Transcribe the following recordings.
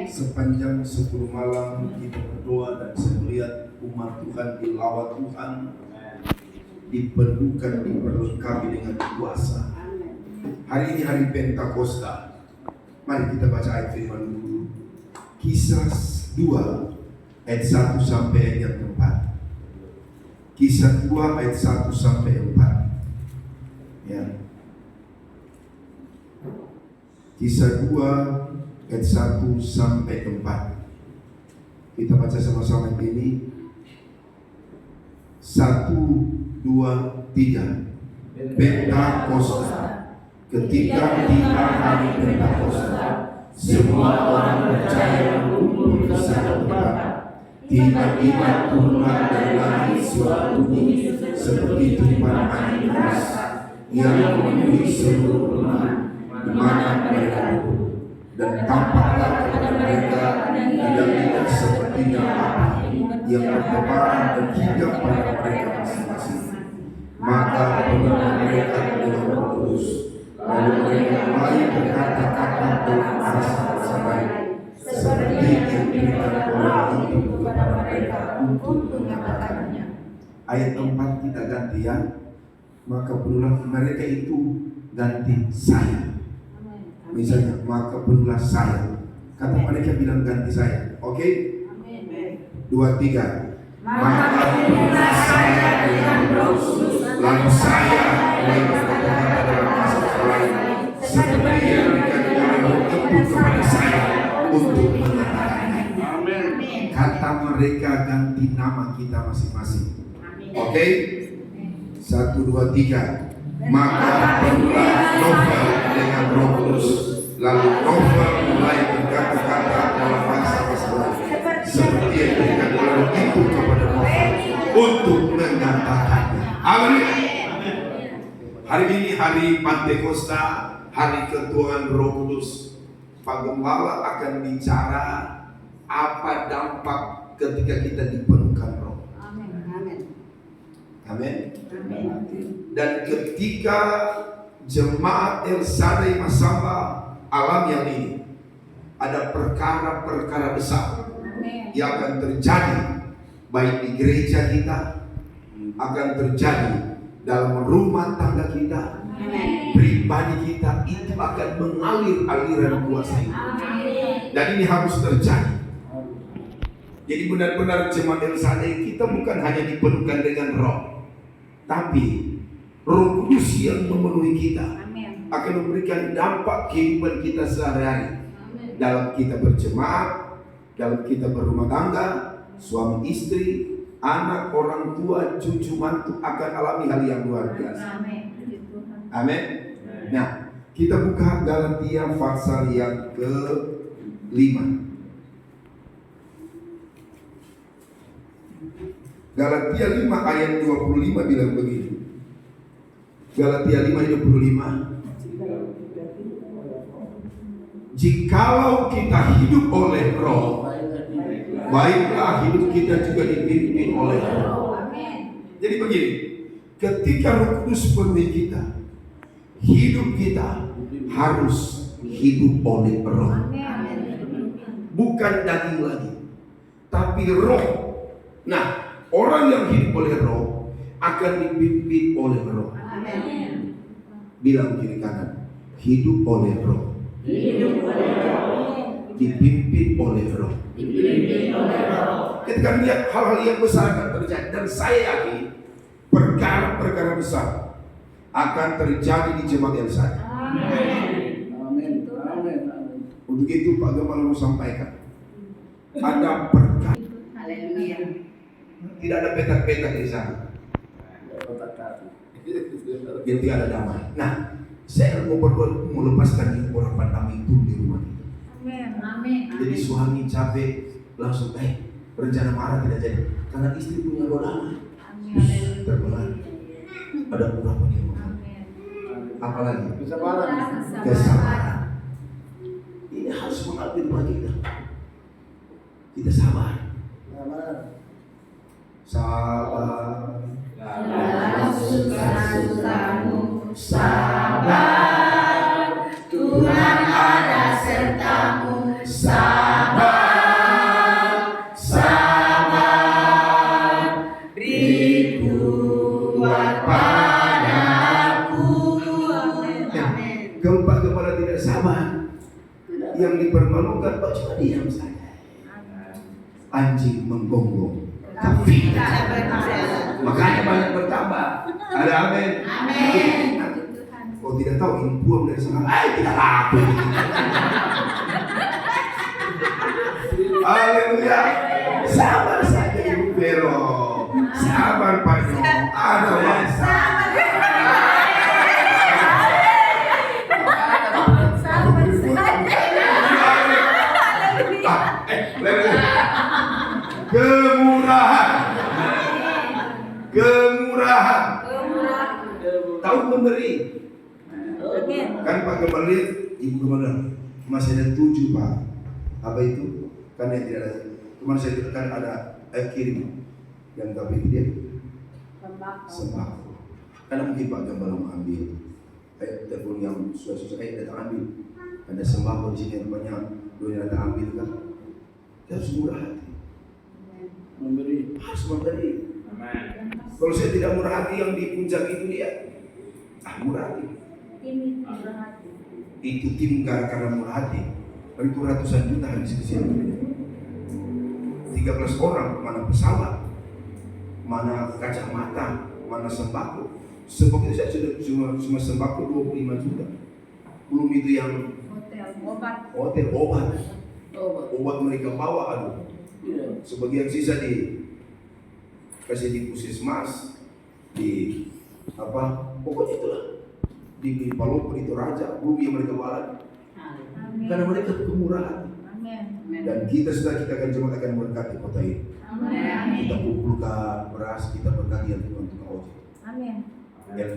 Sepanjang 10 malam kita berdoa dan saya melihat umat Tuhan dilawat Tuhan, dipenuhkan, diperlengkapi dengan kuasa. Hari ini hari Pentakosta. Mari kita baca ayat firman dulu. Kisah 2 ayat 1 sampai ayat 4. Kisah 2 ayat 1 sampai 4. Ya. Kisah 2 ayat 1 sampai 4. Kita baca sama-sama ini. 1, 2, 3. Pentakosta. Ketika tiba hari Pentakosta, semua orang percaya berkumpul di satu tempat. Tiba-tiba turunlah dari langit suara bunyi seperti tiupan angin keras yang memenuhi seluruh rumah di mana mereka duduk. Dan tampaklah kepada mereka bidang-bidang seperti api yang bertebaran dan hinggap pada mereka masing-masing. Maka penuh mereka dengan Roh Kudus. Lalu mereka mulai berkata-kata dalam bahasa lain seperti yang diberikan Allah itu kepada mereka untuk mengatakannya. Ayat 4 kita ganti ya. Maka penuhlah mereka itu ganti saya. Misalnya, maka penuhlah saya. Kata mereka bilang ganti saya. Oke? 2, 3. Maka penuhlah saya dengan Roh Kudus. Lalu saya mulai berkata-kata dalam bahasa lain seperti yang diberikan oleh Roh itu kepada saya untuk mengatakannya. Kata mereka ganti nama kita masing-masing. Oke? 1, 2, 3. Maka penuhlah Novel dengan Roh Kudus. Lalu Novel mulai berkata-kata dalam bahasa lain seperti yang diberikan oleh Roh itu kepada Novel untuk mengatakannya. Amin. Hari ini hari Pentakosta, hari ketuaan Roh Kudus. Pak Gembala akan bicara apa dampak ketika kita dipenuhkan Roh. Amin. Dan ketika jemaat El Shaddai Masamba alam yang ini, ada perkara-perkara besar yang akan terjadi baik di gereja kita, akan terjadi dalam rumah tangga kita, pribadi kita, itu akan mengalir aliran kuasa itu. Dan ini harus terjadi. Jadi benar-benar jemaat El Shaddai kita bukan hanya dipenuhkan dengan Roh, tapi Roh Kudus yang memenuhi kita akan memberikan dampak kehidupan kita sehari-hari. Dalam kita berjemaat, dalam kita berumah tangga, suami istri, anak, orang tua, cucu, mantu akan alami hal yang luar biasa. Amin. Nah, kita buka Galatia pasal yang ke-5. Galatia 5 ayat 25 bilang begini. Galatia 5 ayat 25. Jikalau kita hidup oleh Roh, baiklah hidup kita juga dipimpin oleh Roh. Jadi begini, ketika Roh Kudus penuhi kita, hidup kita harus hidup oleh Roh. Bukan daging lagi, tapi Roh. Nah, orang yang hidup oleh Roh akan dipimpin oleh Roh. Bilang kiri kanan, hidup oleh Roh. Hidup oleh Roh. Dipimpin oleh Roh. Kita lihat hal-hal yang besar akan terjadi, dan saya yakin perkara-perkara besar akan terjadi di jemaat El Shaddai. Amin. Untuk itu Pak Gembala mau sampaikan, ada perkara. Haleluya. Tidak ada petak-petak di sana. Yang tidak ada damai. Nah, saya mau berdoa melepaskan orang pandang itu di rumah kita. Amin. Amin. Jadi suami capek langsung rencana marah tidak jadi karena istri punya roh damai. Terbelah. Ada berapa nih? Apalagi kesabaran. Ini harus mengambil bagi kita. Kita sabar. Sabar. Dalam suka-sukamu sabar, Tuhan ada sertamu sabar. Yang dipermalukan Pak cuma diam saja. Anjing menggonggong, tapi makanya banyak bertambah. Ada amin. Amin. Kau tidak tahu ini buang dari sana. Tidak laku. Haleluya. Sabar saja Ibu Vero. Sabar Pak Nyo. Ada masa. Kemurahan. Tahu memberi. Kan Pak Gembala, Ibu Gembala, masih ada 7 Pak. Apa itu? Kan yang tidak ada. Cuma saya kan ada kirim. Yang tapi itu dia sembako. Karena mungkin Pak Gembala mau ambil. Telepon yang susah-susah, datang ambil. Ada sembako di sini rupanya. Dia datang ambil kan. Dia harus murah hati. Harus memberi. Kalau saya tidak murah hati, yang di puncak itu dia murah hati. Itu tim karena murah hati. Itu ratusan juta habis ke sini. 13 orang, mana pesawat, mana kacamata, mana sembako. Sembako itu saya sudah cuma sembako 25 juta. Belum itu yang hotel obat mereka bawa, aduh. Sebagian sisa kasih di puskesmas, di apa, pokoknya itulah di Palopo itu Raja, belum yang mereka bawa. Karena mereka kemurahan. Dan kita akan jemaat akan berkati kota ini. Kita kumpulkan beras, kita berkati yang Tuhan tukang ojek. Dan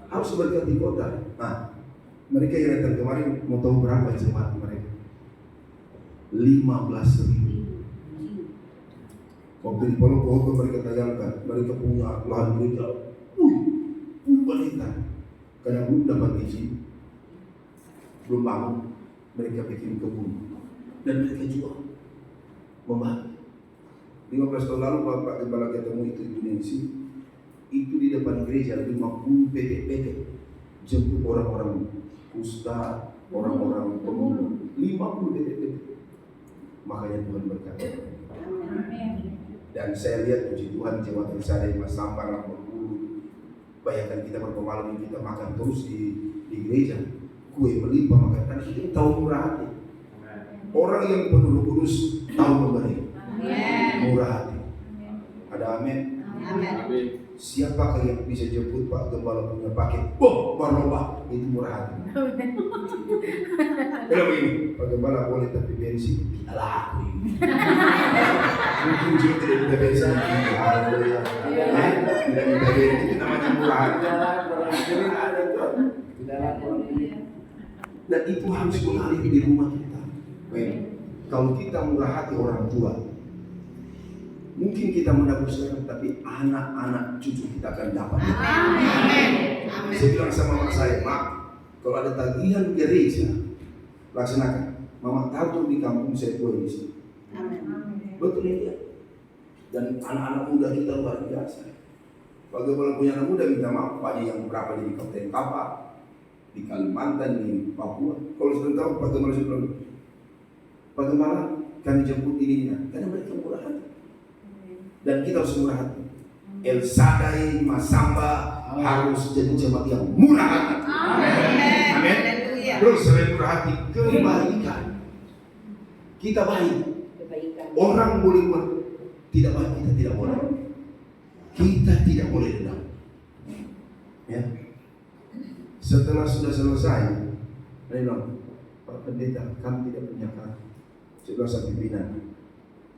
harus berkati kota. Nah, mereka yang datang kemarin mau tahu berapa jemaat mereka? 15.000. Waktu di Palopo mereka tayangkan, mereka punya lahan gereja, balita. Karena belum dapat izin, belum bangun, mereka bikin kebun dan mereka jual, membagi. 15 tahun lalu Bapak Gembala ketemu itu di Indonesia, itu di depan gereja 50 PT jemput orang-orang kusta, orang-orang pemulung, 50 PT. Makanya Tuhan berkata. Dan saya lihat puji Tuhan jemaat Risada Mas Sampar 80. Bayangkan kita berpemalam kita makan terus di gereja, kue melimpah makan, karena kita tahu murah hati. Orang yang penuh Roh Kudus tahu memberi, murah hati. Ada amin. Siapakah yang bisa jemput Pak Gembala punya paket? Barobah, itu murah hati. Kalau begini, Pak Gembala boleh tapi bensin tidak laku. Mungkin juga tidak minta bensin, tidak minta bensin, itu namanya murah hati. Dan itu harus mengalir di rumah kita. Kalau kita murah hati orang tua, mungkin kita menabur sekarang, tapi anak-anak cucu kita akan dapat. Amin. Saya bilang sama mak saya, Mak, kalau ada tagihan gereja, laksanakan. Mama tahu di kampung saya tua di sini. Betul ya. Dan anak-anak muda kita luar biasa. Bagaimana punya anak muda minta maaf, Pak yang berapa jadi kapten kapal di Kalimantan, di Papua. Kalau sudah tahu bagaimana saya bilang, bagaimana kami jemput ininya, karena mereka murah hati. Dan kita harus murah hati. El Shaddai Masamba harus jadi jemaat yang murah hati. Amin. Terus selain murah hati, kebaikan. Kita baik. Orang boleh tidak baik, kita tidak boleh. Kita tidak boleh dendam. Ya. Setelah sudah selesai, saya bilang, Pak Pendeta, kami tidak punya kartu. Sebelah pimpinan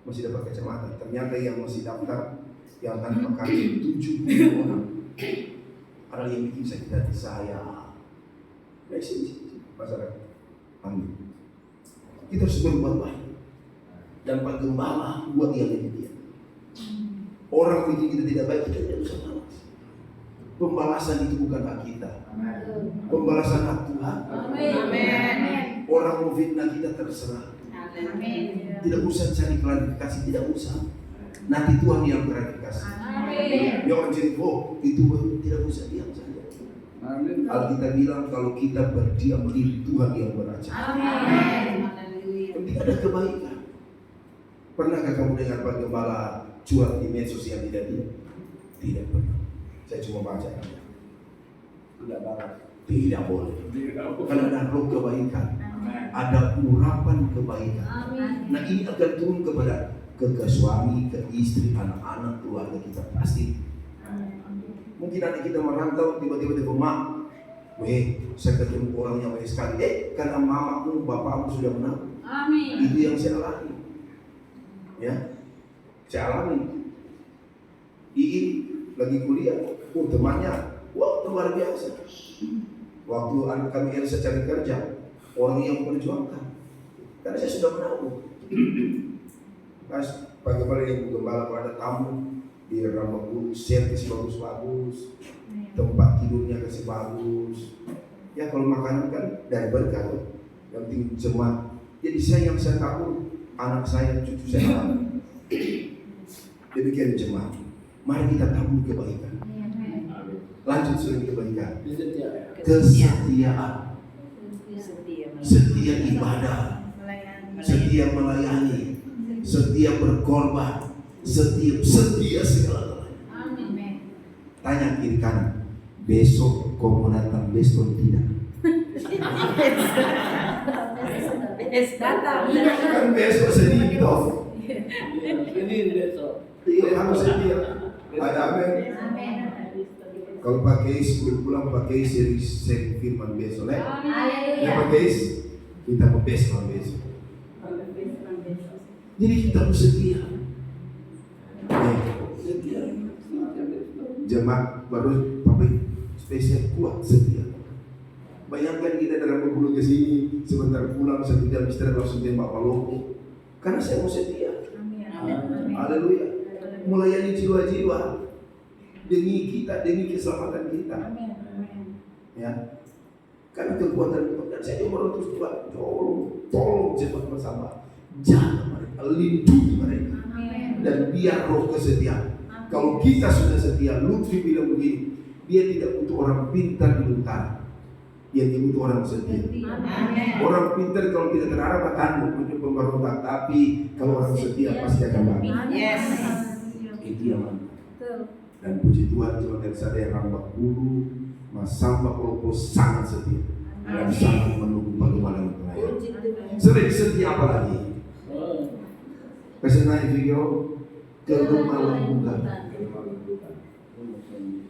masih dapat kacamata. Ternyata yang masih daftar yang tanpa kartu 70 orang. Ada yang bikin sakit hati saya. Baik sini masyarakat. Amin. Kita harus berbuat baik. Dan Pak Gembala buat yang demikian. Orang bikin kita tidak baik, kita tidak usah balas. Pembalasan itu bukan hak kita. Pembalasan hak Tuhan. Orang mau fitnah kita terserah. Tidak usah cari klarifikasi, tidak usah. Nanti Tuhan yang klarifikasi. Dia orang jadi itu tidak usah, diam saja. Alkitab bilang kalau kita berdiam di Tuhan yang beraja. Amin. Penting ada kebaikan. Pernahkah kamu dengar Pak Gembala curhat di medsos yang tidak? Tidak pernah. Saya cuma baca aja. Tidak boleh. Karena ada roh kebaikan, ada urapan kebaikan. Nah ini akan turun kepada ke suami, ke istri, anak-anak, keluarga kita pasti. Mungkin anak kita merantau tiba-tiba dia mak, saya ketemu orang yang baik sekali. Karena mamamu, bapakmu sudah menang. Amin. Itu yang saya alami. Ya, saya alami. Ii lagi kuliah, temannya, luar biasa. Waktu anak kami Elsa cari kerja, orang yang memperjuangkan. Karena saya sudah menabung. Pas pagi-pagi yang gembala ada tamu di Rambut, servis bagus-bagus, tempat tidurnya kasih bagus. Ya kalau makanan kan dari berkah, yang penting jemaat. Jadi saya tahu anak saya, cucu saya. Demikian jemaat. Mari kita tabur kebaikan. Lanjut sering kebaikan. Kesetiaan. Setia ibadah. Setia melayani. Setia berkorban. Setia segala-galanya. Tanya kiri kanan. Besok kau mau datang, besok tidak. Kan besok sedih toh. Ini besok. Iya harus setia. Ada amin. Kalau pakai pulang pakai seri firman besok, ya pakai kita besok. Jadi kita harus setia. Jemaat baru pakai spesial kuat setia. Bayangkan kita dalam berbulan ke sini, sebentar pulang satu jam istirahat langsung tembak paloko. Karena saya mau setia. Haleluya. Melayani jiwa-jiwa demi kita, demi keselamatan kita. Ya. Karena kekuatan dan saya cuma terus Tuhan, tolong jemaat bersama. Jaga mereka, lindungi mereka. Dan biar roh kesetiaan. Kalau kita sudah setia, Lutfi bilang begini, dia tidak butuh orang pintar di utara, yang butuh orang setia. Orang pintar kalau tidak terarah akan punya pemberontak, tapi kalau orang setia pasti akan bangun. Itu yang mantap. Dan puji Tuhan, cuma dari saya Rambak Bulu, Mas Samba Koloko sangat setia dan sangat menunggu bagaimana pelayan. Sering setia apa lagi? Kesenangan video kelemah lembutan.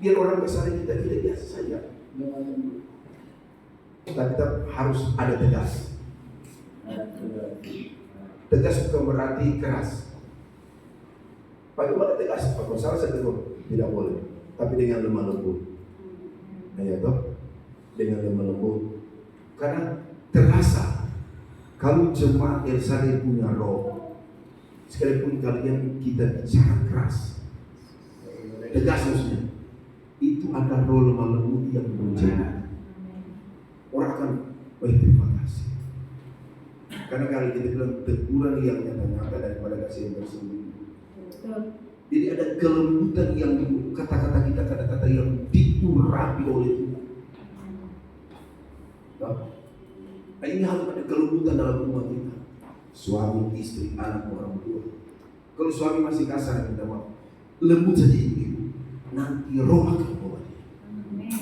Biar orang kesana kita tidak biasa saja. Kita harus ada tegas. Tegas bukan berarti keras. Bagaimana tegas? Kalau salah saya tegur, tidak boleh. Tapi dengan lemah lembut. Ya toh, dengan lemah lembut. Karena terasa kalau jemaat Elsade punya roh, sekalipun kalian kita bicara keras, tegas maksudnya, itu ada roh lemah lembut yang menjadi. Orang akan, terima kasih. Karena kalau kita bilang teguran yang nyata-nyata daripada kasih yang tersembunyi. Jadi ada kelembutan yang kata-kata kita, kata-kata yang diurapi oleh Tuhan. Nah ini harus ada kelembutan dalam rumah kita. Suami, istri, anak, orang tua. Kalau suami masih kasar, kita mau lembut saja ibu. Nanti roh akan membawa dia.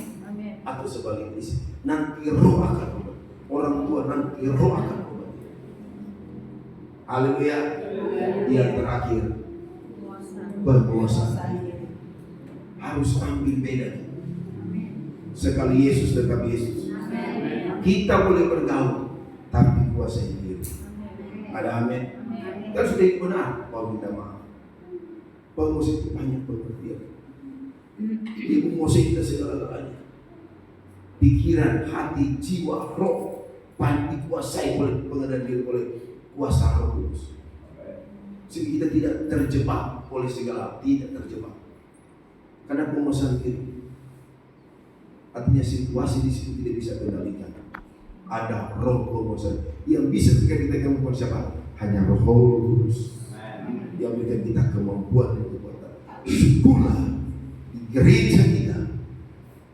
Atau sebaliknya, nanti roh akan membawa. Orang tua nanti roh akan membawa dia. Haleluya. Yang terakhir, berpuasa. Harus ambil beda. Sekali Yesus tetap Yesus. Kita boleh bergaul, tapi kuasai diri. Ada amin. Kan sudah benar. Paul minta maaf. Paul itu banyak pengertian. Dia menguasai kita segala-galanya. Pikiran, hati, jiwa, roh, panti dikuasai oleh pengendalian diri oleh kuasa Roh Kudus. Sehingga kita tidak terjebak oleh segala, tidak terjebak. Karena penguasaan diri. Artinya situasi di situ tidak bisa kendalikan. Ada roh penguasaan yang bisa ketika kita kemampuan siapa? Hanya Roh Kudus yang memberikan kita kemampuan dan kekuatan. Syukurlah di gereja kita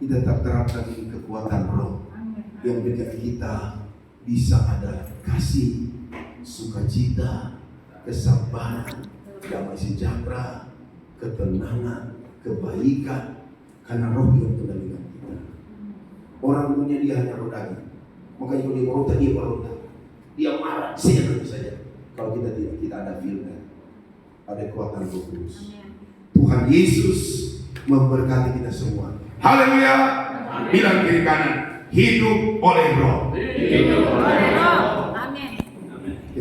kita tetap terapkan ini kekuatan roh yang berikan kita bisa ada kasih, sukacita, kesabaran, damai sejahtera, ketenangan, kebaikan, karena roh yang mengendalikan kita. Orang punya dia hanya roh daging, makanya kalau dia berontak dia berontak, dia marah, senang saja. Kalau kita tidak, kita ada firman, ada kekuatan Roh Kudus. Tuhan Yesus memberkati kita semua. Haleluya. Bilang kiri kanan, hidup oleh roh. Hidup oleh roh.